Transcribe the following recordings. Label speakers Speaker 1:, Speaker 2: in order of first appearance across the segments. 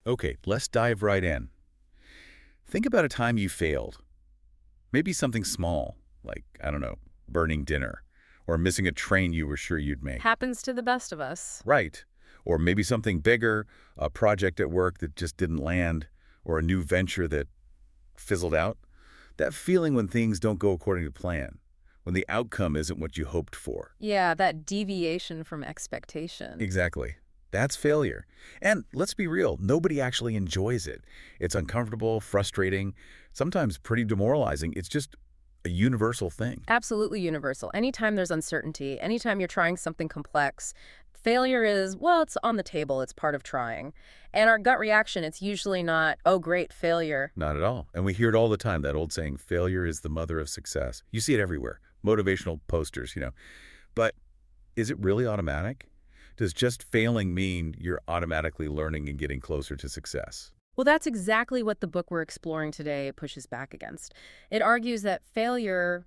Speaker 1: Okay, let's dive right in. Think about a time you failed. Maybe something small, like, I don't know, burning dinner, or missing a train you were sure you'd make.
Speaker 2: Happens to the best of us.
Speaker 1: Right. Or maybe something bigger, a project at work that just didn't land, or a new venture that fizzled out. That feeling when things don't go according to plan, when the outcome isn't what you hoped for.
Speaker 2: Yeah, that deviation from expectation.
Speaker 1: Exactly. That's failure. And let's be real, nobody actually enjoys it. It's uncomfortable, frustrating, sometimes pretty demoralizing. It's just a universal thing.
Speaker 2: Absolutely universal. Anytime there's uncertainty, anytime you're trying something complex, failure is, well, it's on the table, it's part of trying. And our gut reaction, it's usually not, oh, great, failure.
Speaker 1: Not at all. And we hear it all the time, that old saying, failure is the mother of success. You see it everywhere, motivational posters. But is it really automatic? Does just failing mean you're automatically learning and getting closer to success?
Speaker 2: Well, that's exactly what the book we're exploring today pushes back against. It argues that failure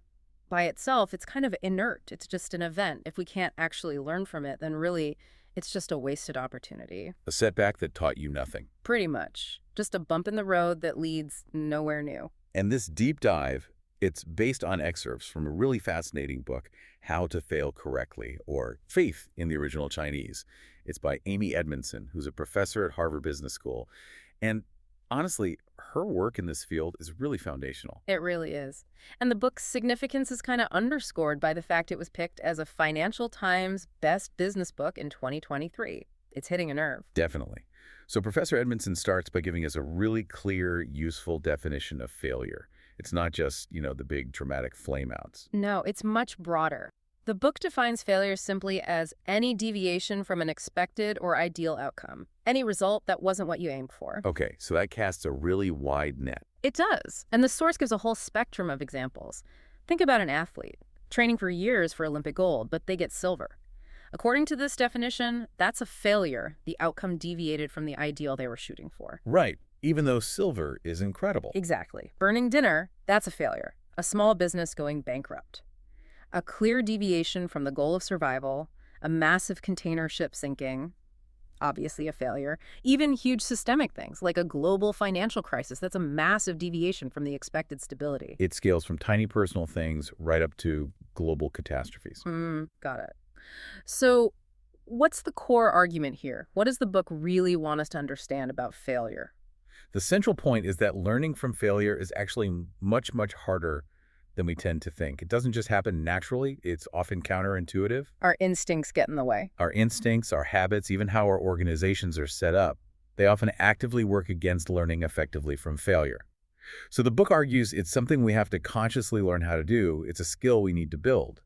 Speaker 2: by itself, it's kind of inert. It's just an event. If we can't actually learn from it, then really it's just a wasted opportunity.
Speaker 1: A setback that taught you nothing.
Speaker 2: Pretty much. Just a bump in the road that leads nowhere new.
Speaker 1: And this deep dive, it's based on excerpts from a really fascinating book, How to Fail Correctly, or Faith in the original Chinese. It's by Amy Edmondson, who's a professor at Harvard Business School. And honestly, her work in this field is really foundational.
Speaker 2: It really is. And the book's significance is kind of underscored by the fact it was picked as a Financial Times Best Business Book in 2023. It's hitting a nerve.
Speaker 1: Definitely. So Professor Edmondson starts by giving us a really clear, useful definition of failure. It's not just, the big dramatic flameouts.
Speaker 2: No, it's much broader. The book defines failure simply as any deviation from an expected or ideal outcome, any result that wasn't what you aimed for.
Speaker 1: Okay, so that casts a really wide net.
Speaker 2: It does, and the source gives a whole spectrum of examples. Think about an athlete, training for years for Olympic gold, but they get silver. According to this definition, that's a failure. The outcome deviated from the ideal they were shooting for.
Speaker 1: Right, even though silver is incredible.
Speaker 2: Exactly. Burning dinner, that's a failure. A small business going bankrupt. A clear deviation from the goal of survival, a massive container ship sinking, obviously a failure. Even huge systemic things, like a global financial crisis, that's a massive deviation from the expected stability.
Speaker 1: It scales from tiny personal things right up to global catastrophes.
Speaker 2: Got it. So what's the core argument here? What does the book really want us to understand about failure?
Speaker 1: The central point is that learning from failure is actually much, much harder than we tend to think. It doesn't just happen naturally. It's often counterintuitive.
Speaker 2: Our instincts get in the way.
Speaker 1: Our instincts, our habits, even how our organizations are set up, they often actively work against learning effectively from failure. So the book argues it's something we have to consciously learn how to do. It's a skill we need to build.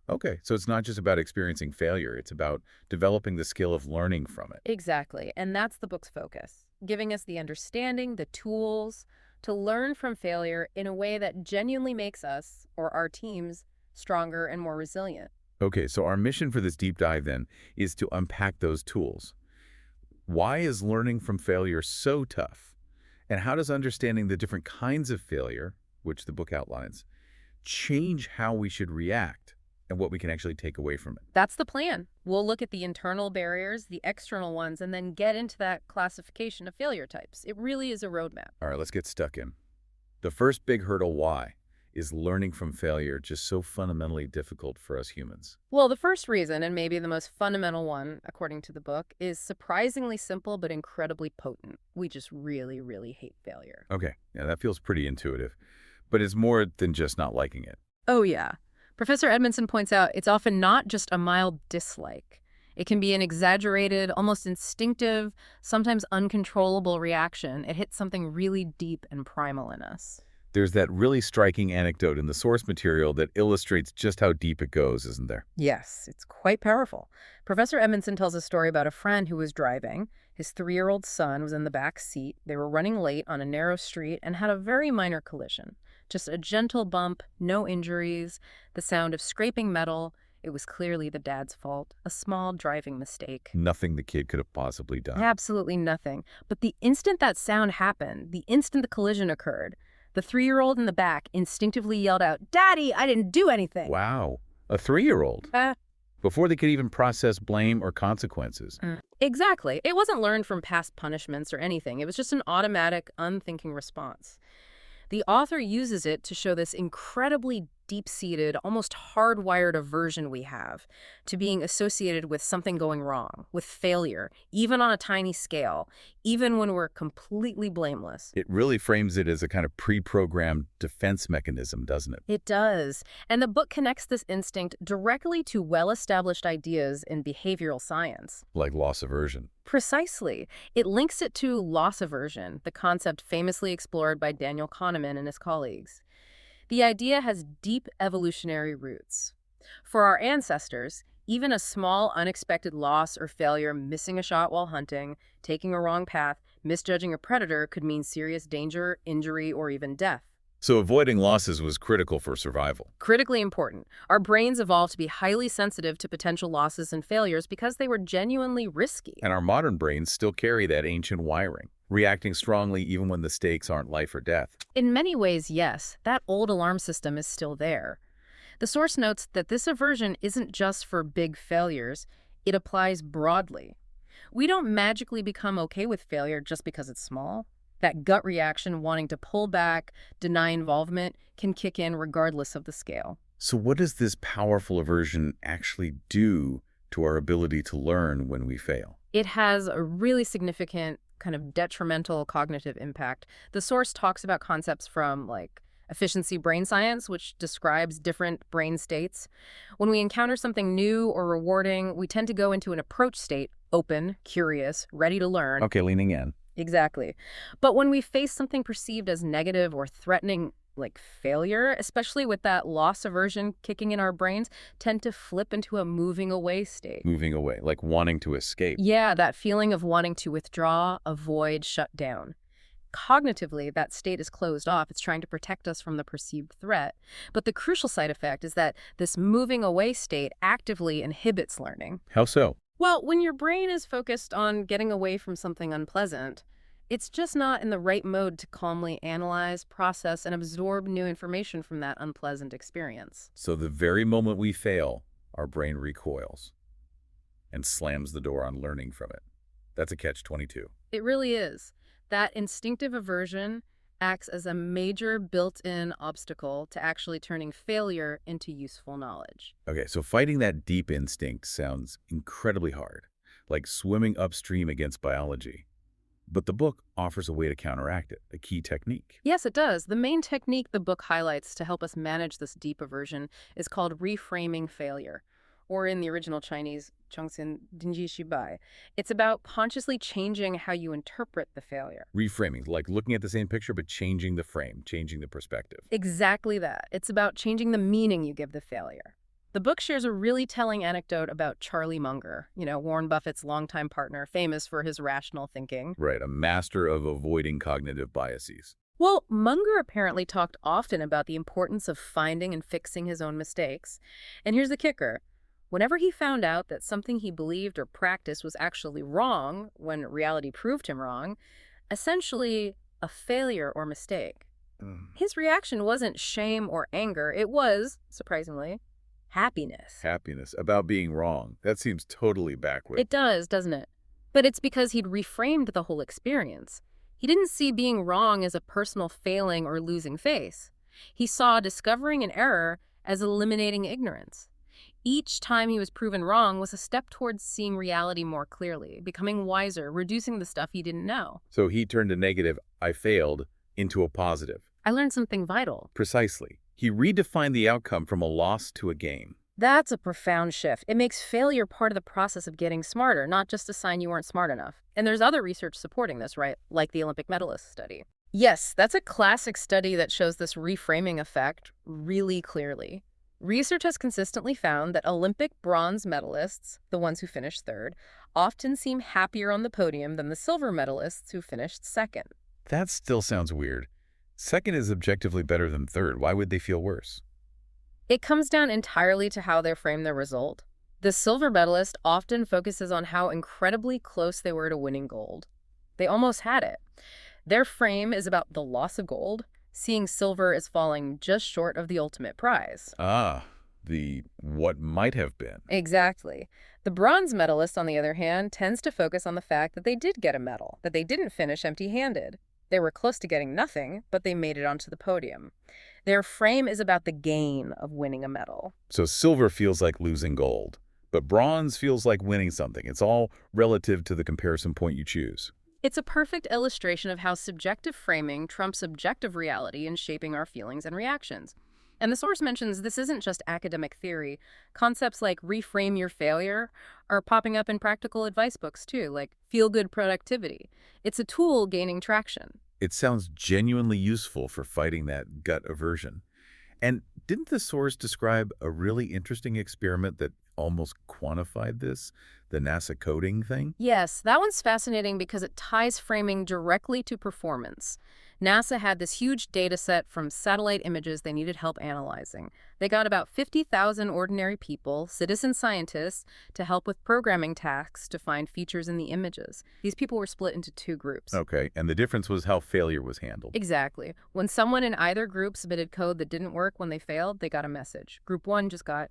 Speaker 1: Okay. So it's not just about experiencing failure. It's about developing the skill of learning from it.
Speaker 2: Exactly. And that's the book's focus, giving us the understanding, the tools to learn from failure in a way that genuinely makes us, or our teams, stronger and more resilient.
Speaker 1: Okay, so our mission for this deep dive then is to unpack those tools. Why is learning from failure so tough? And how does understanding the different kinds of failure, which the book outlines, change how we should react and what we can actually take away from it?
Speaker 2: That's the plan. We'll look at the internal barriers, the external ones, and then get into that classification of failure types. It really is a roadmap.
Speaker 1: All right, let's get stuck in. The first big hurdle, why, is learning from failure just so fundamentally difficult for us humans?
Speaker 2: Well, the first reason, and maybe the most fundamental one, according to the book, is surprisingly simple but incredibly potent. We just really, really hate failure.
Speaker 1: Okay, yeah, that feels pretty intuitive. But it's more than just not liking it.
Speaker 2: Oh, yeah. Professor Edmondson points out it's often not just a mild dislike. It can be an exaggerated, almost instinctive, sometimes uncontrollable reaction. It hits something really deep and primal in us.
Speaker 1: There's that really striking anecdote in the source material that illustrates just how deep it goes, isn't there?
Speaker 2: Yes, it's quite powerful. Professor Edmondson tells a story about a friend who was driving. His 3-year-old son was in the back seat. They were running late on a narrow street and had a very minor collision. Just a gentle bump, no injuries, the sound of scraping metal. It was clearly the dad's fault, a small driving mistake.
Speaker 1: Nothing the kid could have possibly done.
Speaker 2: Absolutely nothing. But the instant that sound happened, the instant the collision occurred, the 3-year-old in the back instinctively yelled out, "Daddy, I didn't do anything."
Speaker 1: Wow, a 3-year-old. before they could even process blame or consequences.
Speaker 2: Exactly. It wasn't learned from past punishments or anything. It was just an automatic, unthinking response. The author uses it to show this incredibly deep-seated, almost hardwired aversion we have to being associated with something going wrong, with failure, even on a tiny scale, even when we're completely blameless.
Speaker 1: It really frames it as a kind of pre-programmed defense mechanism, doesn't it?
Speaker 2: It does. And the book connects this instinct directly to well-established ideas in behavioral science.
Speaker 1: Like loss aversion.
Speaker 2: Precisely. It links it to loss aversion, the concept famously explored by Daniel Kahneman and his colleagues. The idea has deep evolutionary roots. For our ancestors, even a small unexpected loss or failure, missing a shot while hunting, taking a wrong path, misjudging a predator could mean serious danger, injury, or even death.
Speaker 1: So avoiding losses was critical for survival.
Speaker 2: Critically important. Our brains evolved to be highly sensitive to potential losses and failures because they were genuinely risky.
Speaker 1: And our modern brains still carry that ancient wiring, reacting strongly even when the stakes aren't life or death.
Speaker 2: In many ways, yes, that old alarm system is still there. The source notes that this aversion isn't just for big failures, it applies broadly. We don't magically become okay with failure just because it's small. That gut reaction wanting to pull back, deny involvement, can kick in regardless of the scale.
Speaker 1: So what does this powerful aversion actually do to our ability to learn when we fail?
Speaker 2: It has a really significant kind of detrimental cognitive impact. The source talks about concepts from like efficiency brain science, which describes different brain states. When we encounter something new or rewarding, we tend to go into an approach state, open, curious, ready to learn.
Speaker 1: Okay, leaning in.
Speaker 2: Exactly. But when we face something perceived as negative or threatening, like failure, especially with that loss aversion kicking in our brains, tend to flip into a moving away state.
Speaker 1: Moving away, like wanting to escape.
Speaker 2: Yeah, that feeling of wanting to withdraw, avoid, shut down. Cognitively, that state is closed off. It's trying to protect us from the perceived threat. But the crucial side effect is that this moving away state actively inhibits learning.
Speaker 1: How so?
Speaker 2: Well, when your brain is focused on getting away from something unpleasant, it's just not in the right mode to calmly analyze, process, and absorb new information from that unpleasant experience.
Speaker 1: So the very moment we fail, our brain recoils and slams the door on learning from it. That's a catch-22.
Speaker 2: It really is. That instinctive aversion acts as a major built-in obstacle to actually turning failure into useful knowledge.
Speaker 1: Okay, so fighting that deep instinct sounds incredibly hard, like swimming upstream against biology. But the book offers a way to counteract it, a key technique.
Speaker 2: Yes, it does. The main technique the book highlights to help us manage this deep aversion is called reframing failure, or in the original Chinese, Chongxin Dinji Shibai. It's about consciously changing how you interpret the failure.
Speaker 1: Reframing, like looking at the same picture but changing the frame, changing the perspective.
Speaker 2: Exactly that. It's about changing the meaning you give the failure. The book shares a really telling anecdote about Charlie Munger, Warren Buffett's longtime partner, famous for his rational thinking.
Speaker 1: Right, a master of avoiding cognitive biases.
Speaker 2: Well, Munger apparently talked often about the importance of finding and fixing his own mistakes. And here's the kicker. Whenever he found out that something he believed or practiced was actually wrong, when reality proved him wrong, essentially a failure or mistake, his reaction wasn't shame or anger. It was, surprisingly, happiness.
Speaker 1: Happiness about being wrong. That seems totally backward.
Speaker 2: It does, doesn't it? But it's because he'd reframed the whole experience. He didn't see being wrong as a personal failing or losing face. He saw discovering an error as eliminating ignorance. Each time he was proven wrong was a step towards seeing reality more clearly, becoming wiser, reducing the stuff he didn't know.
Speaker 1: So he turned a negative, I failed, into a positive.
Speaker 2: I learned something vital.
Speaker 1: Precisely. He redefined the outcome from a loss to a gain.
Speaker 2: That's a profound shift. It makes failure part of the process of getting smarter, not just a sign you weren't smart enough. And there's other research supporting this, right? Like the Olympic medalist study. Yes, that's a classic study that shows this reframing effect really clearly. Research has consistently found that Olympic bronze medalists, the ones who finished third, often seem happier on the podium than the silver medalists who finished second.
Speaker 1: That still sounds weird. Second is objectively better than third. Why would they feel worse?
Speaker 2: It comes down entirely to how they frame their result. The silver medalist often focuses on how incredibly close they were to winning gold. They almost had it. Their frame is about the loss of gold, seeing silver as falling just short of the ultimate prize.
Speaker 1: Ah, the what might have been.
Speaker 2: Exactly. The bronze medalist, on the other hand, tends to focus on the fact that they did get a medal, that they didn't finish empty-handed. They were close to getting nothing, but they made it onto the podium. Their frame is about the gain of winning a medal.
Speaker 1: So silver feels like losing gold, but bronze feels like winning something. It's all relative to the comparison point you choose.
Speaker 2: It's a perfect illustration of how subjective framing trumps objective reality in shaping our feelings and reactions. And the source mentions this isn't just academic theory. Concepts like reframe your failure are popping up in practical advice books too, like feel-good productivity. It's a tool gaining traction.
Speaker 1: It sounds genuinely useful for fighting that gut aversion. And didn't the source describe a really interesting experiment that almost quantified this? The NASA coding thing?
Speaker 2: Yes, that one's fascinating because it ties framing directly to performance. NASA had this huge data set from satellite images they needed help analyzing. They got about 50,000 ordinary people, citizen scientists, to help with programming tasks to find features in the images. These people were split into two groups.
Speaker 1: Okay, and the difference was how failure was handled.
Speaker 2: Exactly. When someone in either group submitted code that didn't work when they failed, they got a message. Group 1 just got,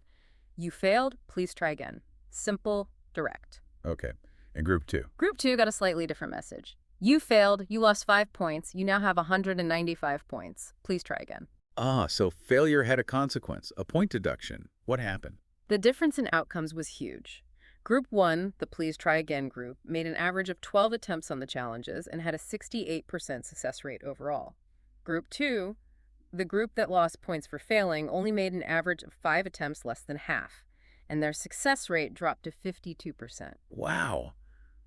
Speaker 2: "You failed, please try again." Simple, direct.
Speaker 1: Okay, and group 2?
Speaker 2: Group 2 got a slightly different message. "You failed, you lost 5 points, you now have 195 points. Please try again."
Speaker 1: Ah, so failure had a consequence, a point deduction. What happened?
Speaker 2: The difference in outcomes was huge. Group 1, the please try again group, made an average of 12 attempts on the challenges and had a 68% success rate overall. Group 2, the group that lost points for failing, only made an average of 5 attempts, less than half, and their success rate dropped to 52%.
Speaker 1: Wow,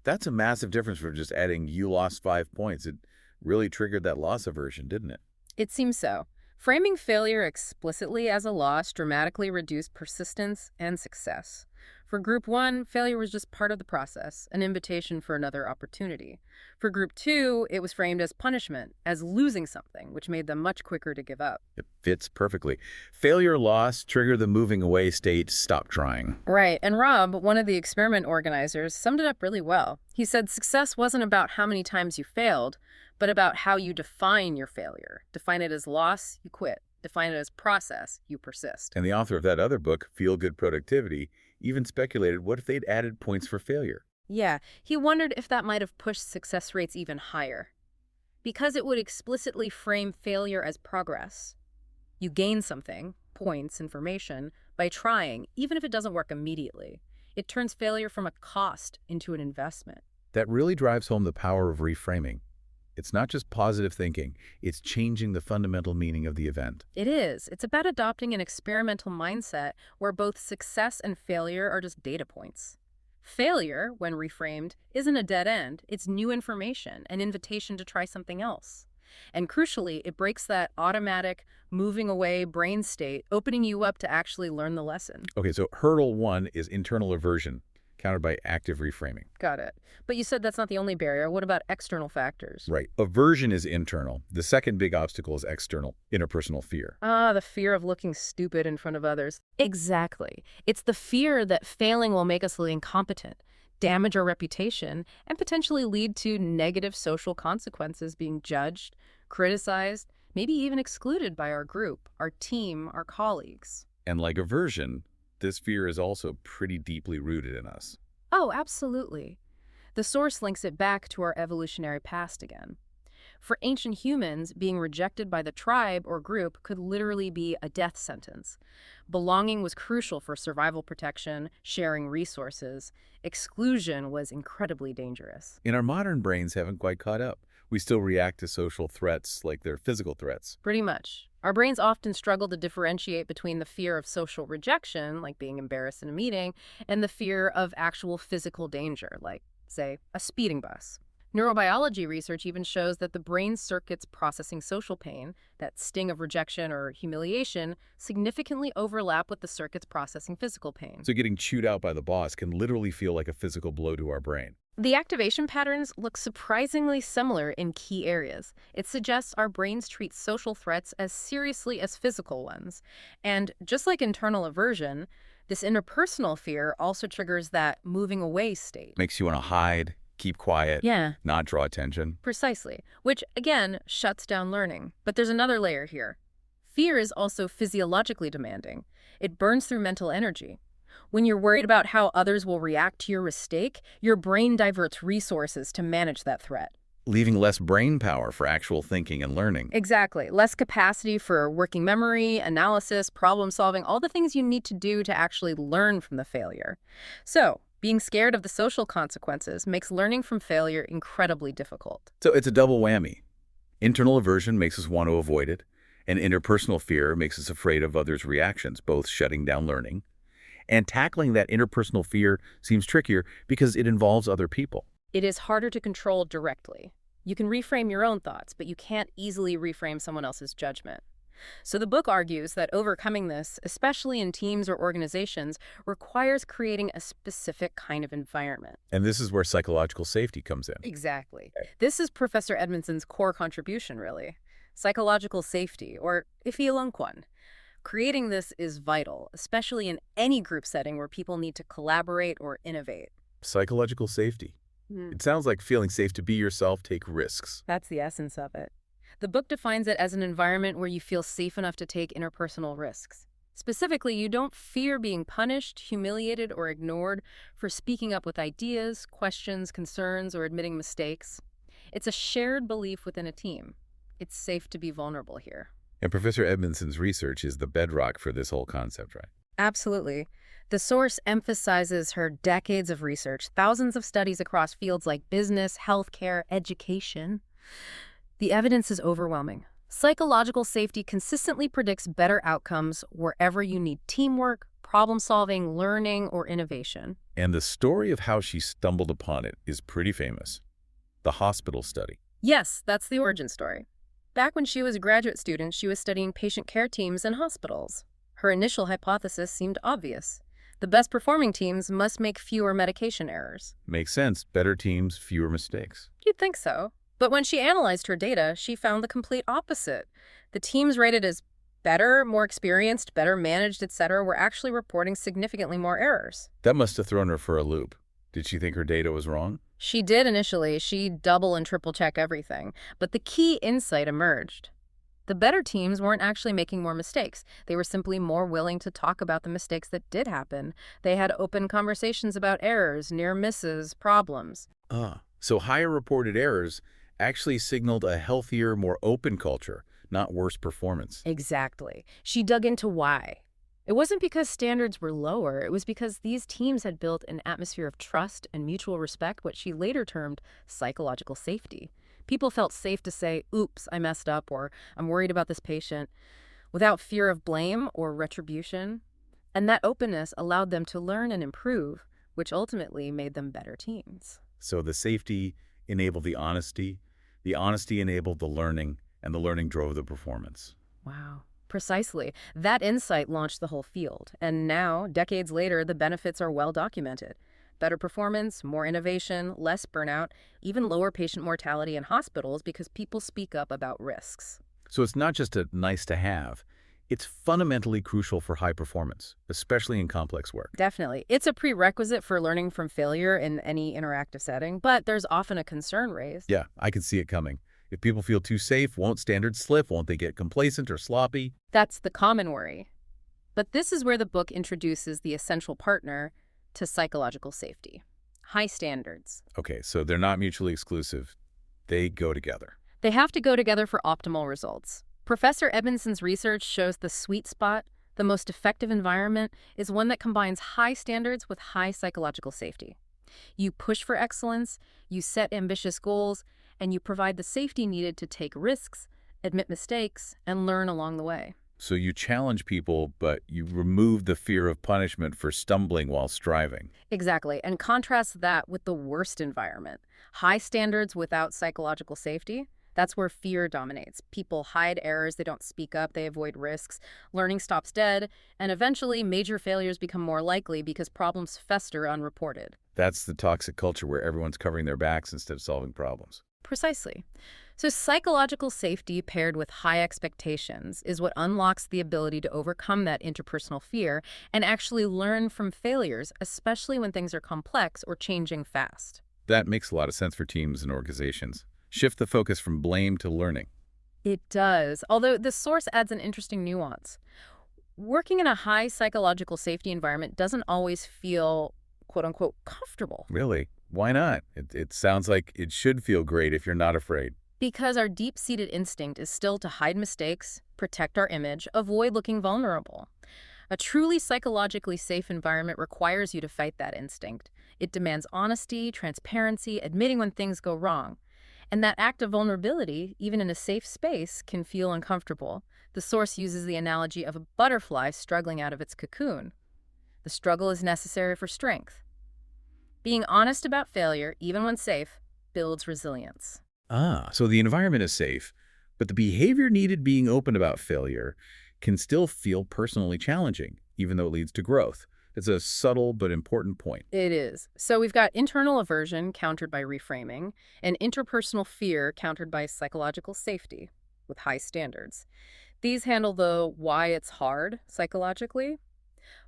Speaker 1: that's a massive difference for just adding you lost 5 points. It really triggered that loss aversion, didn't it?
Speaker 2: It seems so. Framing failure explicitly as a loss dramatically reduced persistence and success. For Group 1, failure was just part of the process, an invitation for another opportunity. For Group 2, it was framed as punishment, as losing something, which made them much quicker to give up.
Speaker 1: It fits perfectly. Failure, loss, trigger the moving away state, stop trying.
Speaker 2: Right, and Rob, one of the experiment organizers, summed it up really well. He said success wasn't about how many times you failed, but about how you define your failure. Define it as loss, you quit. Define it as process, you persist.
Speaker 1: And the author of that other book, Feel Good Productivity, even speculated what if they'd added points for failure.
Speaker 2: Yeah, he wondered if that might have pushed success rates even higher. Because it would explicitly frame failure as progress. You gain something, points, information, by trying, even if it doesn't work immediately. It turns failure from a cost into an investment.
Speaker 1: That really drives home the power of reframing. It's not just positive thinking, it's changing the fundamental meaning of the event.
Speaker 2: It is. It's about adopting an experimental mindset where both success and failure are just data points. Failure, when reframed, isn't a dead end. It's new information, an invitation to try something else. And crucially, it breaks that automatic, moving away brain state, opening you up to actually learn the lesson.
Speaker 1: Okay, so hurdle 1 is internal aversion, countered by active reframing.
Speaker 2: Got it. But you said that's not the only barrier. What about external factors?
Speaker 1: Right. Aversion is internal. The second big obstacle is external, interpersonal fear.
Speaker 2: Ah, the fear of looking stupid in front of others. Exactly. It's the fear that failing will make us look incompetent, damage our reputation, and potentially lead to negative social consequences, being judged, criticized, maybe even excluded by our group, our team, our colleagues.
Speaker 1: And like aversion, this fear is also pretty deeply rooted in us.
Speaker 2: Oh, absolutely. The source links it back to our evolutionary past again. For ancient humans, being rejected by the tribe or group could literally be a death sentence. Belonging was crucial for survival protection, sharing resources. Exclusion was incredibly dangerous.
Speaker 1: And our modern brains haven't quite caught up. We still react to social threats like they're physical threats.
Speaker 2: Pretty much. Our brains often struggle to differentiate between the fear of social rejection, like being embarrassed in a meeting, and the fear of actual physical danger, like, say, a speeding bus. Neurobiology research even shows that the brain circuits processing social pain, that sting of rejection or humiliation, significantly overlap with the circuits processing physical pain.
Speaker 1: So getting chewed out by the boss can literally feel like a physical blow to our brain.
Speaker 2: The activation patterns look surprisingly similar in key areas. It suggests our brains treat social threats as seriously as physical ones. And just like internal aversion, this interpersonal fear also triggers that moving away state.
Speaker 1: Makes you want to hide, keep quiet,
Speaker 2: Yeah,
Speaker 1: not draw attention.
Speaker 2: precisely, which again shuts down learning. But there's another layer here. Fear is also physiologically demanding. It burns through mental energy. When you're worried about how others will react to your mistake, your brain diverts resources to manage that threat.
Speaker 1: Leaving less brain power for actual thinking and learning.
Speaker 2: Exactly. Less capacity for working memory, analysis, problem solving, all the things you need to do to actually learn from the failure. So, being scared of the social consequences makes learning from failure incredibly difficult.
Speaker 1: So it's a double whammy. Internal aversion makes us want to avoid it, and interpersonal fear makes us afraid of others' reactions, both shutting down learning. And tackling that interpersonal fear seems trickier because it involves other people.
Speaker 2: It is harder to control directly. You can reframe your own thoughts, but you can't easily reframe someone else's judgment. So the book argues that overcoming this, especially in teams or organizations, requires creating a specific kind of environment.
Speaker 1: And this is where psychological safety comes in.
Speaker 2: Exactly. This is Professor Edmondson's core contribution, really. Psychological safety, or ifilunquan. Creating this is vital, especially in any group setting where people need to collaborate or innovate.
Speaker 1: Psychological safety. It sounds like feeling safe to be yourself, take risks.
Speaker 2: That's the essence of it. The book defines it as an environment where you feel safe enough to take interpersonal risks. Specifically, you don't fear being punished, humiliated, or ignored for speaking up with ideas, questions, concerns, or admitting mistakes. It's a shared belief within a team. It's safe to be vulnerable here.
Speaker 1: And Professor Edmondson's research is the bedrock for this whole concept, right?
Speaker 2: Absolutely. The source emphasizes her decades of research, thousands of studies across fields like business, healthcare, education. The evidence is overwhelming. Psychological safety consistently predicts better outcomes wherever you need teamwork, problem-solving, learning, or innovation.
Speaker 1: And the story of how she stumbled upon it is pretty famous. The hospital study.
Speaker 2: Yes, that's the origin story. Back when she was a graduate student, she was studying patient care teams in hospitals. Her initial hypothesis seemed obvious. The best performing teams must make fewer medication errors.
Speaker 1: Makes sense. Better teams, fewer mistakes.
Speaker 2: You'd think so. But when she analyzed her data, she found the complete opposite. The teams rated as better, more experienced, better managed, etc., were actually reporting significantly more errors.
Speaker 1: That must have thrown her for a loop. Did she think her data was wrong?
Speaker 2: She did initially. She double and triple check everything. But the key insight emerged. The better teams weren't actually making more mistakes. They were simply more willing to talk about the mistakes that did happen. They had open conversations about errors, near misses, problems.
Speaker 1: So higher reported errors actually signaled a healthier, more open culture, not worse performance.
Speaker 2: Exactly. She dug into why. It wasn't because standards were lower. It was because these teams had built an atmosphere of trust and mutual respect, what she later termed psychological safety. People felt safe to say, oops, I messed up, or I'm worried about this patient, without fear of blame or retribution. And that openness allowed them to learn and improve, which ultimately made them better teams.
Speaker 1: So the safety enabled the honesty enabled the learning, and the learning drove the performance.
Speaker 2: Wow. Precisely. That insight launched the whole field. And now, decades later, the benefits are well documented. Better performance, more innovation, less burnout, even lower patient mortality in hospitals because people speak up about risks.
Speaker 1: So it's not just a nice to have. It's fundamentally crucial for high performance, especially in complex work.
Speaker 2: Definitely. It's a prerequisite for learning from failure in any interactive setting, but there's often a concern raised.
Speaker 1: Yeah, I can see it coming. If people feel too safe, won't standards slip? Won't they get complacent or sloppy?
Speaker 2: That's the common worry. But this is where the book introduces the essential partner to psychological safety. High standards.
Speaker 1: Okay, so they're not mutually exclusive. They go together.
Speaker 2: They have to go together for optimal results. Professor Edmondson's research shows the sweet spot, the most effective environment, is one that combines high standards with high psychological safety. You push for excellence, you set ambitious goals, and you provide the safety needed to take risks, admit mistakes, and learn along the way.
Speaker 1: So you challenge people, but you remove the fear of punishment for stumbling while striving.
Speaker 2: Exactly, and contrast that with the worst environment. High standards without psychological safety. That's where fear dominates. People hide errors, they don't speak up, they avoid risks, learning stops dead, and eventually major failures become more likely because problems fester unreported.
Speaker 1: That's the toxic culture where everyone's covering their backs instead of solving problems.
Speaker 2: Precisely. So psychological safety paired with high expectations is what unlocks the ability to overcome that interpersonal fear and actually learn from failures, especially when things are complex or changing fast.
Speaker 1: That makes a lot of sense for teams and organizations. Shift the focus from blame to learning.
Speaker 2: It does, although the source adds an interesting nuance. Working in a high psychological safety environment doesn't always feel, quote unquote, comfortable.
Speaker 1: Really? Why not? It sounds like it should feel great if you're not afraid.
Speaker 2: Because our deep-seated instinct is still to hide mistakes, protect our image, avoid looking vulnerable. A truly psychologically safe environment requires you to fight that instinct. It demands honesty, transparency, admitting when things go wrong. And that act of vulnerability, even in a safe space, can feel uncomfortable. The source uses the analogy of a butterfly struggling out of its cocoon. The struggle is necessary for strength. Being honest about failure, even when safe, builds resilience.
Speaker 1: Ah, so the environment is safe, but the behavior needed being open about failure can still feel personally challenging, even though it leads to growth. It's a subtle but important point.
Speaker 2: It is. So we've got internal aversion countered by reframing, and interpersonal fear countered by psychological safety with high standards. These handle the why it's hard psychologically,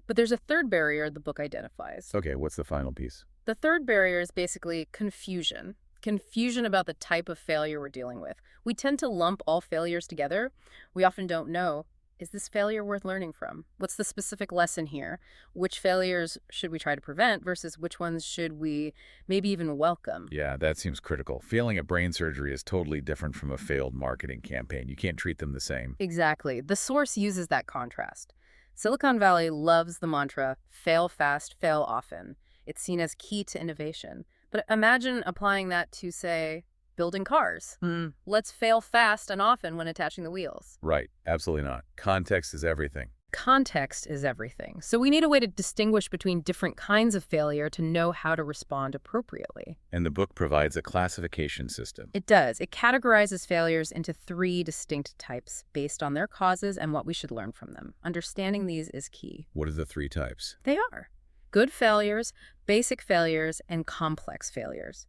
Speaker 2: but there's a third barrier the book identifies.
Speaker 1: Okay, what's the final piece?
Speaker 2: The third barrier is basically confusion. Confusion about the type of failure we're dealing with. We tend to lump all failures together. We often don't know, is this failure worth learning from? What's the specific lesson here? Which failures should we try to prevent versus which ones should we maybe even welcome?
Speaker 1: Yeah, that seems critical. Failing at brain surgery is totally different from a failed marketing campaign. You can't treat them the same.
Speaker 2: Exactly. The source uses that contrast. Silicon Valley loves the mantra, fail fast, fail often. It's seen as key to innovation. But imagine applying that to, say, building cars. Let's fail fast and often when attaching the wheels.
Speaker 1: Right, absolutely not. Context is everything.
Speaker 2: Context is everything. So we need a way to distinguish between different kinds of failure to know how to respond appropriately.
Speaker 1: And the book provides a classification system.
Speaker 2: It does. It categorizes failures into 3 distinct types based on their causes and what we should learn from them. Understanding these is key.
Speaker 1: What are the 3 types?
Speaker 2: They are good failures, basic failures, and complex failures.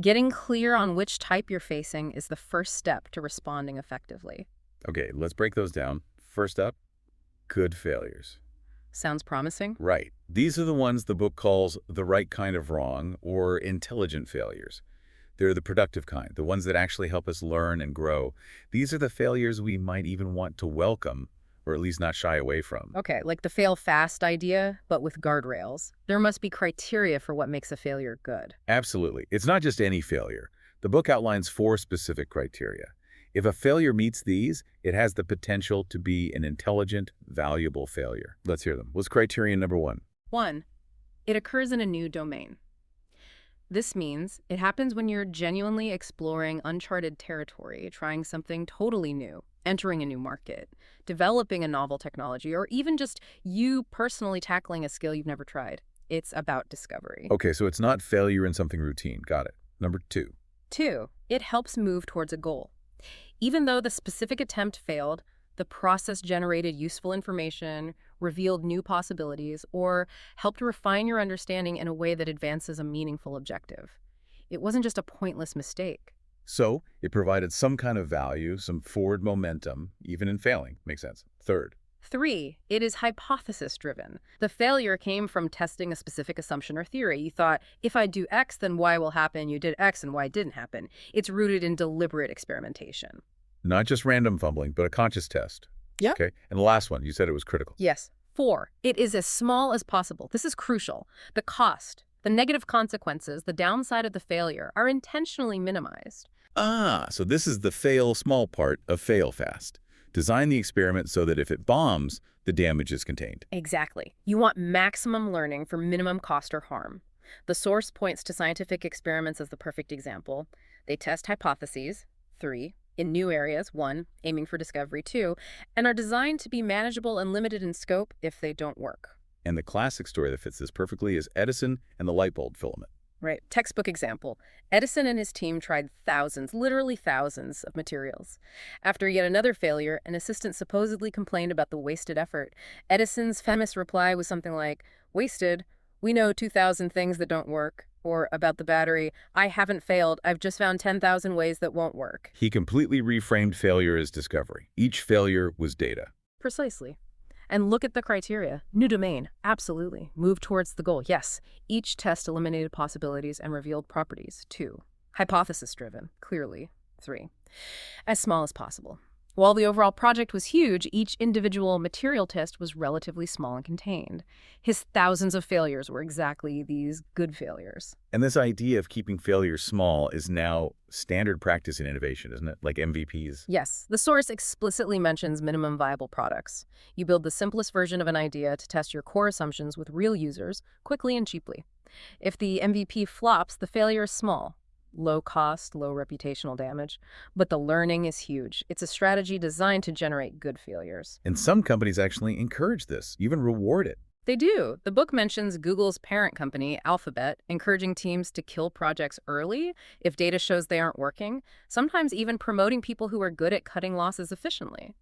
Speaker 2: Getting clear on which type you're facing is the first step to responding effectively.
Speaker 1: Okay, let's break those down. First up, good failures.
Speaker 2: Sounds promising?
Speaker 1: Right. These are the ones the book calls the right kind of wrong or intelligent failures. They're the productive kind, the ones that actually help us learn and grow. These are the failures we might even want to welcome, or at least not shy away from.
Speaker 2: Okay, like the fail fast idea, but with guardrails. There must be criteria for what makes a failure good.
Speaker 1: Absolutely. It's not just any failure. The book outlines 4 specific criteria. If a failure meets these, it has the potential to be an intelligent, valuable failure. Let's hear them. What's criterion number 1?
Speaker 2: 1, it occurs in a new domain. This means it happens when you're genuinely exploring uncharted territory, trying something totally new, entering a new market, developing a novel technology, or even just you personally tackling a skill you've never tried. It's about discovery.
Speaker 1: Okay, so it's not failure in something routine. Got it. Number 2.
Speaker 2: 2, it helps move towards a goal. Even though the specific attempt failed, the process generated useful information, revealed new possibilities, or helped refine your understanding in a way that advances a meaningful objective. It wasn't just a pointless mistake.
Speaker 1: So it provided some kind of value, some forward momentum, even in failing. Makes sense. 3rd.
Speaker 2: 3, it is hypothesis-driven. The failure came from testing a specific assumption or theory. You thought, if I do X, then Y will happen. You did X and Y didn't happen. It's rooted in deliberate experimentation.
Speaker 1: Not just random fumbling, but a conscious test.
Speaker 2: Yeah.
Speaker 1: Okay. And the last one, you said it was critical.
Speaker 2: Yes. 4, it is as small as possible. This is crucial. The cost, the negative consequences, the downside of the failure are intentionally minimized.
Speaker 1: Ah, so this is the fail small part of fail fast. Design the experiment so that if it bombs, the damage is contained.
Speaker 2: Exactly. You want maximum learning for minimum cost or harm. The source points to scientific experiments as the perfect example. They test hypotheses, 3, in new areas, 1, aiming for discovery, 2, and are designed to be manageable and limited in scope if they don't work.
Speaker 1: And the classic story that fits this perfectly is Edison and the light bulb filament.
Speaker 2: Right. Textbook example. Edison and his team tried thousands, literally thousands, of materials. After yet another failure, an assistant supposedly complained about the wasted effort. Edison's famous reply was something like, "Wasted? We know 2,000 things that don't work." Or about the battery, "I haven't failed. I've just found 10,000 ways that won't work."
Speaker 1: He completely reframed failure as discovery. Each failure was data.
Speaker 2: Precisely. And look at the criteria. New domain, absolutely. Move towards the goal, yes. Each test eliminated possibilities and revealed properties. 2, hypothesis-driven, clearly. 3, as small as possible. While the overall project was huge, each individual material test was relatively small and contained. His thousands of failures were exactly these good failures.
Speaker 1: And this idea of keeping failures small is now standard practice in innovation, isn't it? Like MVPs.
Speaker 2: Yes, the source explicitly mentions minimum viable products. You build the simplest version of an idea to test your core assumptions with real users, quickly and cheaply. If the MVP flops, the failure is small. Low cost, low reputational damage. But the learning is huge. It's a strategy designed to generate good failures.
Speaker 1: And some companies actually encourage this, even reward it.
Speaker 2: They do. The book mentions Google's parent company, Alphabet, encouraging teams to kill projects early if data shows they aren't working, sometimes even promoting people who are good at cutting losses efficiently.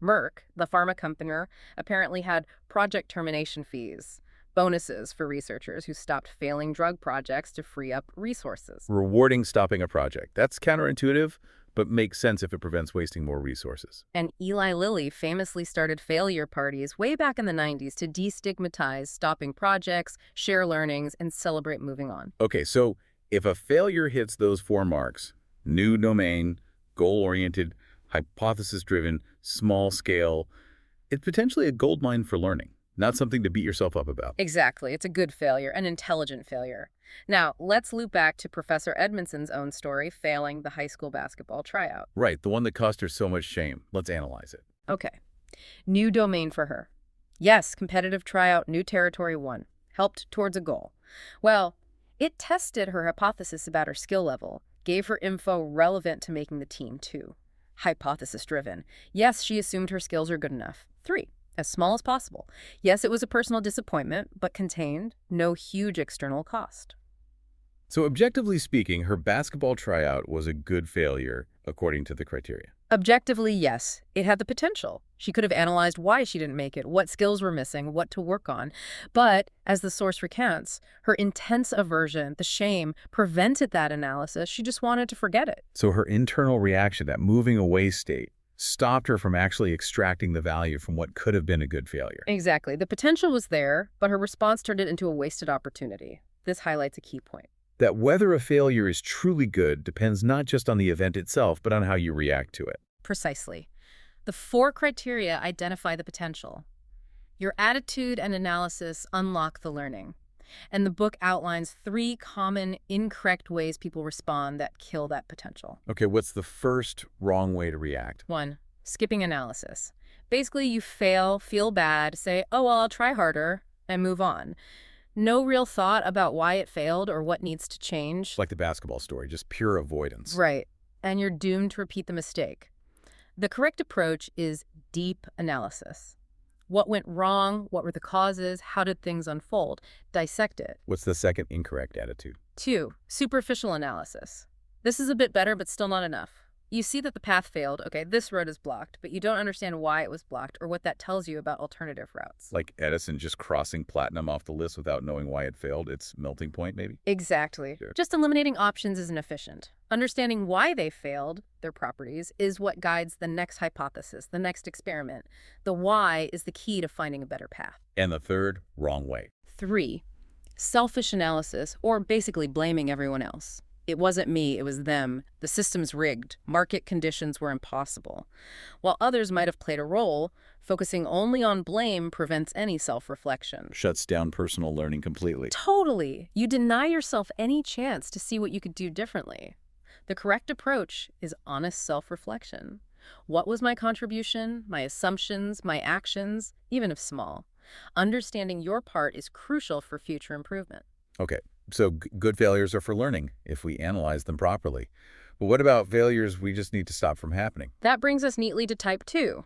Speaker 2: Merck, the pharma company, apparently had project termination fees, bonuses for researchers who stopped failing drug projects to free up resources.
Speaker 1: Rewarding stopping a project. That's counterintuitive, but makes sense if it prevents wasting more resources.
Speaker 2: And Eli Lilly famously started failure parties way back in the 90s to destigmatize stopping projects, share learnings, and celebrate moving on.
Speaker 1: Okay, so if a failure hits those 4 marks, new domain, goal-oriented, hypothesis-driven, small scale, it's potentially a goldmine for learning, not something to beat yourself up about.
Speaker 2: Exactly. It's a good failure, an intelligent failure. Now, let's loop back to Professor Edmondson's own story, failing the high school basketball tryout.
Speaker 1: Right, the one that caused her so much shame. Let's analyze it.
Speaker 2: Okay. New domain for her. Yes, competitive tryout, new territory won. Helped towards a goal. Well, it tested her hypothesis about her skill level, gave her info relevant to making the team, too. Hypothesis-driven. Yes, she assumed her skills are good enough. 3. As small as possible. Yes, it was a personal disappointment, but contained no huge external cost.
Speaker 1: So objectively speaking, her basketball tryout was a good failure, according to the criteria.
Speaker 2: Objectively, yes, it had the potential. She could have analyzed why she didn't make it, what skills were missing, what to work on. But, as the source recounts, her intense aversion, the shame, prevented that analysis. She just wanted to forget it.
Speaker 1: So her internal reaction, that moving away state, stopped her from actually extracting the value from what could have been a good failure.
Speaker 2: Exactly. The potential was there, but her response turned it into a wasted opportunity. This highlights a key point.
Speaker 1: That whether a failure is truly good depends not just on the event itself, but on how you react to it.
Speaker 2: Precisely. The 4 criteria identify the potential. Your attitude and analysis unlock the learning. And the book outlines 3 common incorrect ways people respond that kill that potential.
Speaker 1: Okay, what's the first wrong way to react?
Speaker 2: 1. Skipping analysis. Basically, you fail, feel bad, say, oh, well, I'll try harder, and move on. No real thought about why it failed or what needs to change.
Speaker 1: Like the basketball story, just pure avoidance.
Speaker 2: Right. And you're doomed to repeat the mistake. The correct approach is deep analysis. What went wrong? What were the causes? How did things unfold? Dissect it.
Speaker 1: What's the second incorrect attitude?
Speaker 2: 2. Superficial analysis. This is a bit better, but still not enough. You see that the path failed. Okay, this road is blocked, but you don't understand why it was blocked or what that tells you about alternative routes.
Speaker 1: Like Edison just crossing platinum off the list without knowing why it failed, its melting point, maybe?
Speaker 2: Exactly.
Speaker 1: Sure.
Speaker 2: Just eliminating options isn't efficient. Understanding why they failed, their properties, is what guides the next hypothesis, the next experiment. The why is the key to finding a better path.
Speaker 1: And the third, wrong way.
Speaker 2: 3. Selfish analysis, or basically blaming everyone else. It wasn't me, it was them. The system's rigged. Market conditions were impossible. While others might have played a role, focusing only on blame prevents any self-reflection.
Speaker 1: Shuts down personal learning completely.
Speaker 2: Totally. You deny yourself any chance to see what you could do differently. The correct approach is honest self-reflection. What was my contribution, my assumptions, my actions, even if small? Understanding your part is crucial for future improvement.
Speaker 1: Okay, so good failures are for learning if we analyze them properly. But what about failures we just need to stop from happening?
Speaker 2: That brings us neatly to type 2,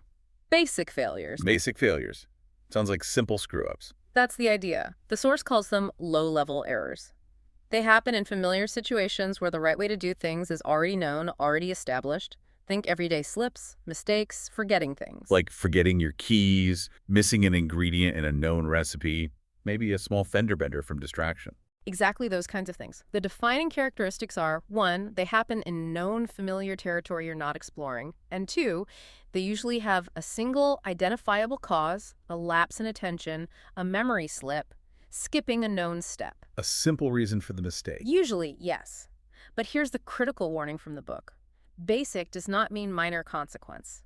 Speaker 2: basic failures.
Speaker 1: Basic failures. Sounds like simple screw-ups.
Speaker 2: That's the idea. The source calls them low-level errors. They happen in familiar situations where the right way to do things is already known, already established. Think everyday slips, mistakes, forgetting things.
Speaker 1: Like forgetting your keys, missing an ingredient in a known recipe, maybe a small fender bender from distraction.
Speaker 2: Exactly those kinds of things. The defining characteristics are, 1, they happen in known familiar territory you're not exploring, and 2, they usually have a single identifiable cause, a lapse in attention, a memory slip, skipping a known step.
Speaker 1: A simple reason for the mistake.
Speaker 2: Usually, yes. But here's the critical warning from the book. Basic does not mean minor consequence.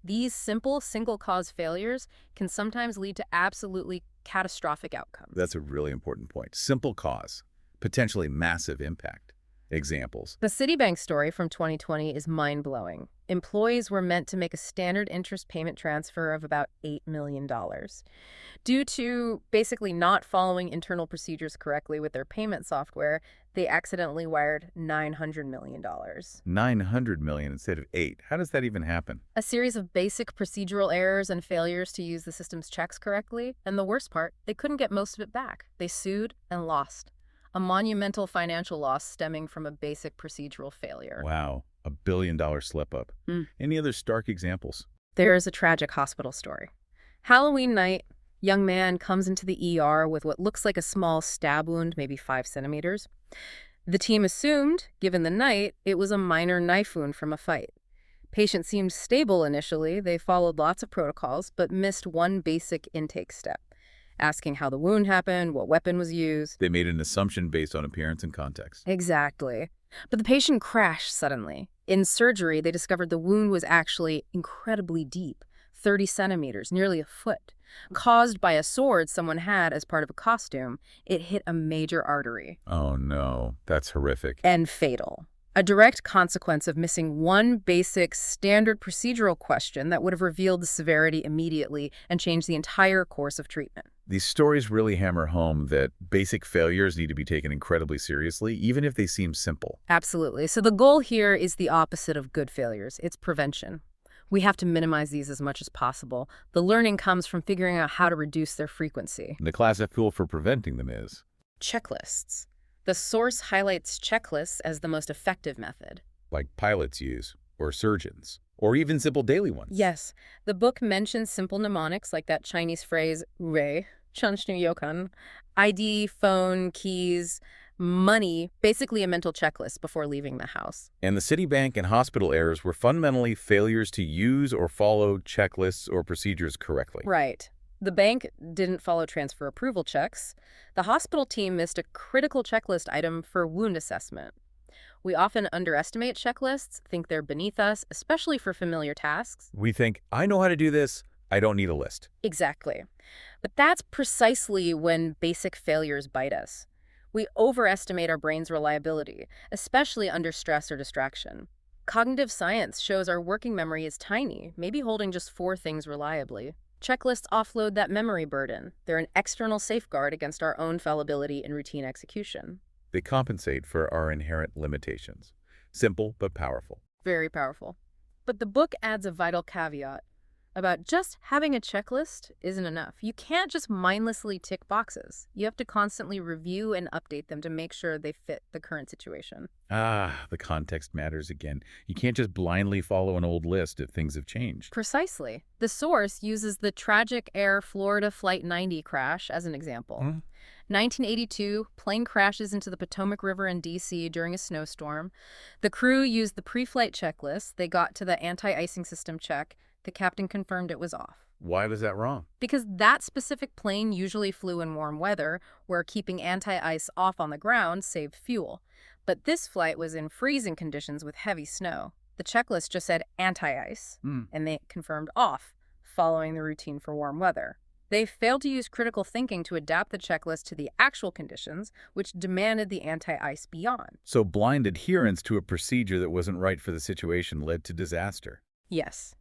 Speaker 2: These simple single-cause failures can sometimes lead to absolutely catastrophic outcomes.
Speaker 1: That's a really important point. Simple cause, potentially massive impact. Examples.
Speaker 2: The Citibank story from 2020 is mind-blowing. Employees were meant to make a standard interest payment transfer of about $8 million. Due to basically not following internal procedures correctly with their payment software, they accidentally wired $900 million.
Speaker 1: 900 million instead of 8. How does that even happen?
Speaker 2: A series of basic procedural errors and failures to use the system's checks correctly, and the worst part, they couldn't get most of it back. They sued and lost. A monumental financial loss stemming from a basic procedural failure.
Speaker 1: Wow, $1 billion slip-up. Any other stark examples?
Speaker 2: There's a tragic hospital story. Halloween night, young man comes into the ER with what looks like a small stab wound, maybe 5 centimeters. The team assumed, given the night, it was a minor knife wound from a fight. Patient seemed stable initially. They followed lots of protocols, but missed one basic intake step, asking how the wound happened, what weapon was used.
Speaker 1: They made an assumption based on appearance and context.
Speaker 2: Exactly. But the patient crashed suddenly. In surgery, they discovered the wound was actually incredibly deep, 30 centimeters, nearly a foot. Caused by a sword someone had as part of a costume, it hit a major artery.
Speaker 1: Oh no, that's horrific.
Speaker 2: And fatal. A direct consequence of missing one basic standard procedural question that would have revealed the severity immediately and changed the entire course of treatment.
Speaker 1: These stories really hammer home that basic failures need to be taken incredibly seriously, even if they seem simple.
Speaker 2: Absolutely. So the goal here is the opposite of good failures. It's prevention. We have to minimize these as much as possible. The learning comes from figuring out how to reduce their frequency.
Speaker 1: And the classic tool for preventing them is
Speaker 2: Checklists. The source highlights checklists as the most effective method.
Speaker 1: like pilots use, or surgeons, or even simple daily ones.
Speaker 2: Yes, the book mentions simple mnemonics like that Chinese phrase, rei, chanshnu yokan, ID, phone, keys, money, basically a mental checklist before leaving the house.
Speaker 1: And the Citibank and hospital errors were fundamentally failures to use or follow checklists or procedures correctly.
Speaker 2: Right. The bank didn't follow transfer approval checks. The hospital team missed a critical checklist item for wound assessment. We often underestimate checklists, think they're beneath us, especially for familiar tasks.
Speaker 1: We think, I know how to do this, I don't need a list.
Speaker 2: Exactly. But that's precisely when basic failures bite us. We overestimate our brain's reliability, especially under stress or distraction. Cognitive science shows our working memory is tiny, maybe holding just 4 things reliably. Checklists offload that memory burden. They're an external safeguard against our own fallibility in routine execution.
Speaker 1: They compensate for our inherent limitations. Simple but powerful.
Speaker 2: Very powerful. But the book adds a vital caveat about just having a checklist isn't enough. You can't just mindlessly tick boxes. You have to constantly review and update them to make sure they fit the current situation.
Speaker 1: The context matters again. You can't just blindly follow an old list if things have changed.
Speaker 2: Precisely. The source uses the tragic Air Florida Flight 90 crash as an example. 1982, plane crashes into the Potomac River in D.C. during a snowstorm. The crew used the pre-flight checklist. They got to the anti-icing system check. The captain confirmed it was off.
Speaker 1: Why was that wrong?
Speaker 2: Because that specific plane usually flew in warm weather, where keeping anti-ice off on the ground saved fuel. But this flight was in freezing conditions with heavy snow. The checklist just said anti-ice, and they confirmed off, following the routine for warm weather. They failed to use critical thinking to adapt the checklist to the actual conditions, which demanded the anti-ice be on.
Speaker 1: So blind adherence to a procedure that wasn't right for the situation led to disaster.
Speaker 2: Yes.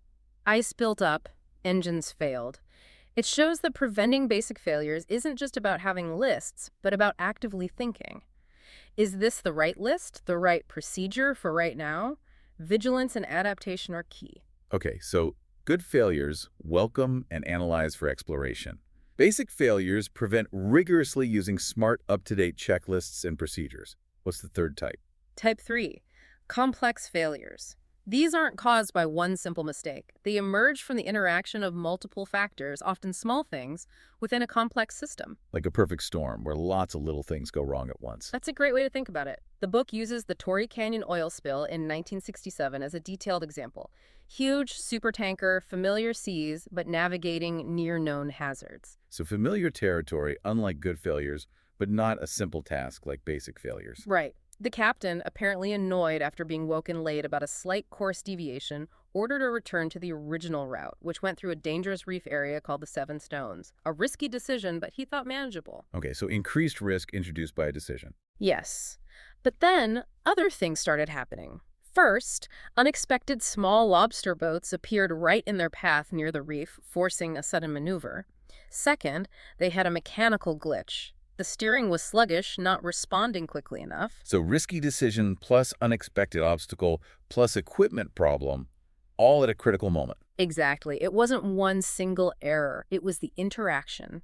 Speaker 2: Ice built up, engines failed. It shows that preventing basic failures isn't just about having lists, but about actively thinking. Is this the right list, the right procedure for right now? Vigilance and adaptation are key.
Speaker 1: Okay, so good failures welcome and analyze for exploration. Basic failures prevent rigorously using smart, up-to-date checklists and procedures. What's the third type?
Speaker 2: Type 3, complex failures. These aren't caused by one simple mistake. They emerge from the interaction of multiple factors, often small things, within a complex system.
Speaker 1: Like a perfect storm, where lots of little things go wrong at once.
Speaker 2: That's a great way to think about it. The book uses the Torrey Canyon oil spill in 1967 as a detailed example. Huge supertanker, familiar seas, but navigating near-known hazards.
Speaker 1: So familiar territory, unlike good failures, but not a simple task like basic failures.
Speaker 2: Right. The captain, apparently annoyed after being woken late about a slight course deviation, ordered a return to the original route, which went through a dangerous reef area called the Seven Stones. A risky decision, but he thought manageable.
Speaker 1: Okay, so increased risk introduced by a decision.
Speaker 2: Yes. But then other things started happening. First, unexpected small lobster boats appeared right in their path near the reef, forcing a sudden maneuver. Second, they had a mechanical glitch. The steering was sluggish, not responding quickly enough.
Speaker 1: So risky decision plus unexpected obstacle plus equipment problem, all at a critical moment.
Speaker 2: Exactly. It wasn't one single error. It was the interaction.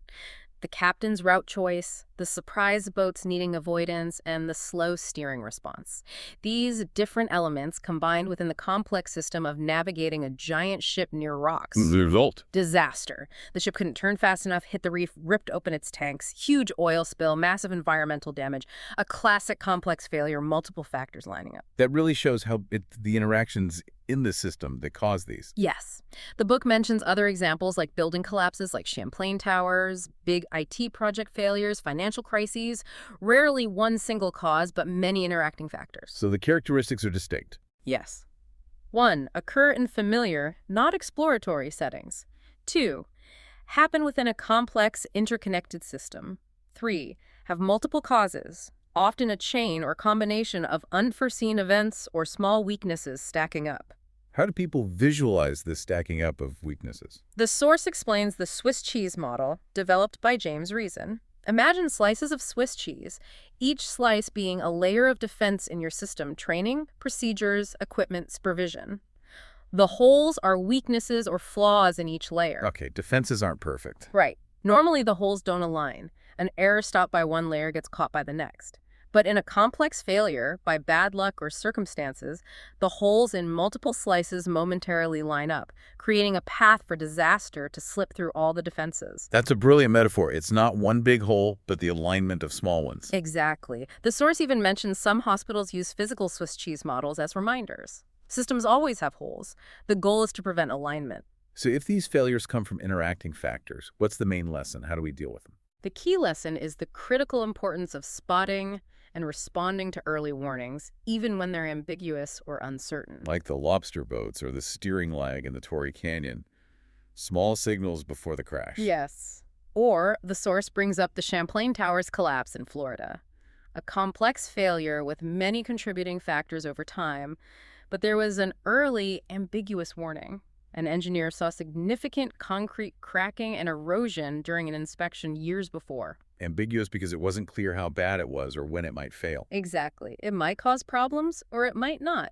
Speaker 2: The captain's route choice, the surprise boats needing avoidance, and the slow steering response. These different elements combined within the complex system of navigating a giant ship near rocks.
Speaker 1: The result?
Speaker 2: Disaster. The ship couldn't turn fast enough, hit the reef, ripped open its tanks, huge oil spill, massive environmental damage, a classic complex failure, multiple factors lining up.
Speaker 1: That really shows how the interactions in the system that cause these.
Speaker 2: Yes. The book mentions other examples like building collapses like Champlain Towers, big IT project failures, financial crises, rarely one single cause, but many interacting factors.
Speaker 1: So the characteristics are distinct.
Speaker 2: Yes. 1. Occur in familiar, not exploratory settings. 2. Happen within a complex, interconnected system. 3. Have multiple causes, often a chain or combination of unforeseen events or small weaknesses stacking up.
Speaker 1: How do people visualize this stacking up of weaknesses?
Speaker 2: The source explains the Swiss cheese model, developed by James Reason. Imagine slices of Swiss cheese, each slice being a layer of defense in your system: training, procedures, equipment, supervision. The holes are weaknesses or flaws in each layer.
Speaker 1: Okay, defenses aren't perfect.
Speaker 2: Right. Normally the holes don't align. An error stopped by one layer gets caught by the next. But in a complex failure, by bad luck or circumstances, the holes in multiple slices momentarily line up, creating a path for disaster to slip through all the defenses.
Speaker 1: That's a brilliant metaphor. It's not one big hole, but the alignment of small ones.
Speaker 2: Exactly. The source even mentions some hospitals use physical Swiss cheese models as reminders. Systems always have holes. The goal is to prevent alignment.
Speaker 1: So if these failures come from interacting factors, what's the main lesson? How do we deal with them?
Speaker 2: The key lesson is the critical importance of spotting and responding to early warnings, even when they're ambiguous or uncertain.
Speaker 1: Like the lobster boats or the steering lag in the Torrey Canyon. Small signals before the crash.
Speaker 2: Yes. Or the source brings up the Champlain Towers collapse in Florida. A complex failure with many contributing factors over time, but there was an early, ambiguous warning. An engineer saw significant concrete cracking and erosion during an inspection years before.
Speaker 1: Ambiguous because it wasn't clear how bad it was or when it might fail.
Speaker 2: Exactly. It might cause problems or it might not.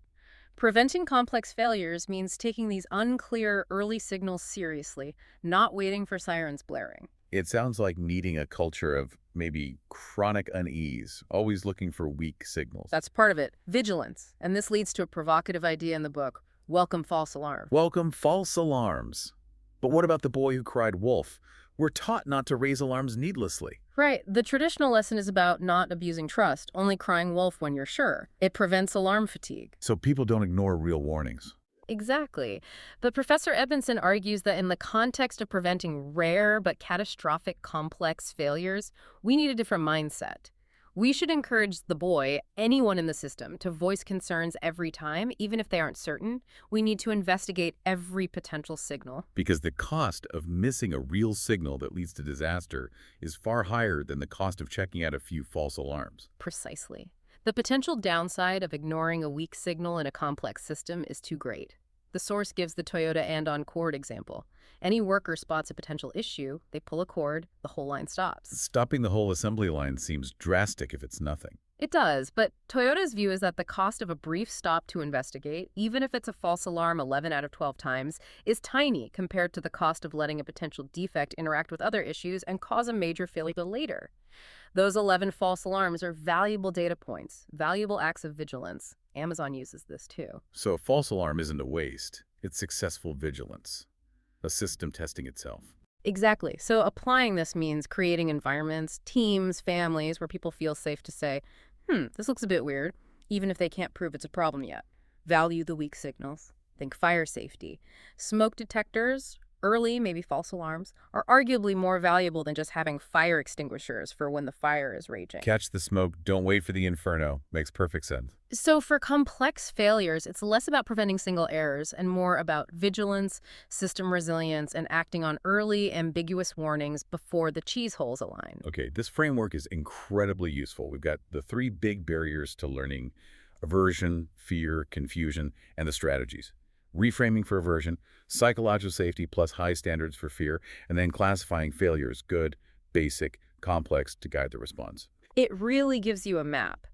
Speaker 2: Preventing complex failures means taking these unclear early signals seriously, not waiting for sirens blaring.
Speaker 1: It sounds like needing a culture of maybe chronic unease, always looking for weak signals.
Speaker 2: That's part of it. Vigilance. And this leads to a provocative idea in the book: welcome false alarms.
Speaker 1: Welcome false alarms. But what about the boy who cried wolf? We're taught not to raise alarms needlessly.
Speaker 2: Right. The traditional lesson is about not abusing trust, only crying wolf when you're sure. It prevents alarm fatigue.
Speaker 1: So people don't ignore real warnings.
Speaker 2: Exactly. But Professor Edmondson argues that in the context of preventing rare but catastrophic complex failures, we need a different mindset. We should encourage the boy, anyone in the system, to voice concerns every time, even if they aren't certain. We need to investigate every potential signal.
Speaker 1: Because the cost of missing a real signal that leads to disaster is far higher than the cost of checking out a few false alarms.
Speaker 2: Precisely. The potential downside of ignoring a weak signal in a complex system is too great. The source gives the Toyota and-on cord example. Any worker spots a potential issue, they pull a cord, the whole line stops.
Speaker 1: Stopping the whole assembly line seems drastic if it's nothing.
Speaker 2: It does, but Toyota's view is that the cost of a brief stop to investigate, even if it's a false alarm 11 out of 12 times, is tiny compared to the cost of letting a potential defect interact with other issues and cause a major failure later. Those 11 false alarms are valuable data points, valuable acts of vigilance. Amazon uses this too.
Speaker 1: So a false alarm isn't a waste. It's successful vigilance. A system testing itself.
Speaker 2: Exactly. So applying this means creating environments, teams, families where people feel safe to say, this looks a bit weird, even if they can't prove it's a problem yet. Value the weak signals. Think fire safety. Smoke detectors, Early, maybe false alarms, are arguably more valuable than just having fire extinguishers for when the fire is raging.
Speaker 1: Catch the smoke, don't wait for the inferno. Makes perfect sense.
Speaker 2: So for complex failures, it's less about preventing single errors and more about vigilance, system resilience, and acting on early, ambiguous warnings before the cheese holes align.
Speaker 1: Okay, this framework is incredibly useful. We've got the three big barriers to learning: aversion, fear, confusion, and the strategies. Reframing for aversion, psychological safety plus high standards for fear, and then classifying failures: good, basic, complex to guide the response.
Speaker 2: It really gives you a map.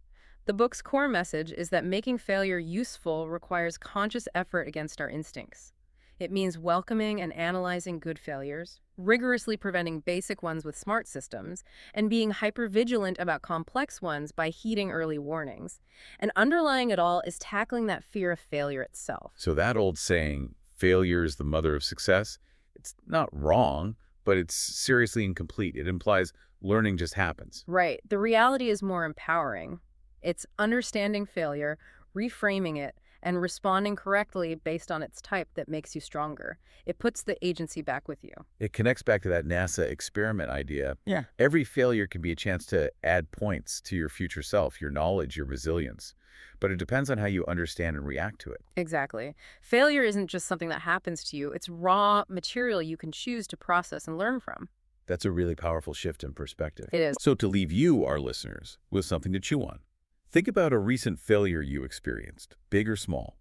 Speaker 2: The book's core message is that making failure useful requires conscious effort against our instincts. It means welcoming and analyzing good failures, rigorously preventing basic ones with smart systems, and being hypervigilant about complex ones by heeding early warnings. And underlying it all is tackling that fear of failure itself.
Speaker 1: So that old saying, failure is the mother of success, it's not wrong, but it's seriously incomplete. It implies learning just happens.
Speaker 2: Right. The reality is more empowering. It's understanding failure, reframing it, and responding correctly based on its type that makes you stronger. It puts the agency back with you.
Speaker 1: It connects back to that NASA experiment idea.
Speaker 2: Yeah.
Speaker 1: Every failure can be a chance to add points to your future self, your knowledge, your resilience. But it depends on how you understand and react to it.
Speaker 2: Exactly. Failure isn't just something that happens to you. It's raw material you can choose to process and learn from.
Speaker 1: That's a really powerful shift in perspective.
Speaker 2: It is.
Speaker 1: So to leave you, our listeners, with something to chew on, think about a recent failure you experienced, big or small.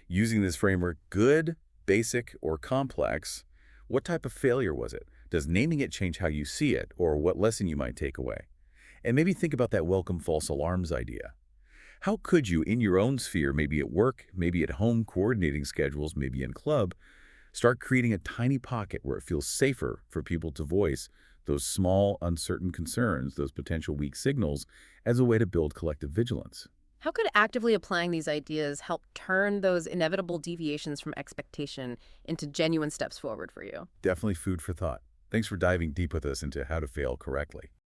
Speaker 1: Using this framework, good, basic, or complex, what type of failure was it? Does naming it change how you see it, or what lesson you might take away? And maybe think about that welcome false alarms idea. How could you, in your own sphere, maybe at work, maybe at home, coordinating schedules, maybe in club, start creating a tiny pocket where it feels safer for people to voice those small, uncertain concerns, those potential weak signals, as a way to build collective vigilance?
Speaker 2: How could actively applying these ideas help turn those inevitable deviations from expectation into genuine steps forward for you?
Speaker 1: Definitely food for thought. Thanks for diving deep with us into how to fail correctly.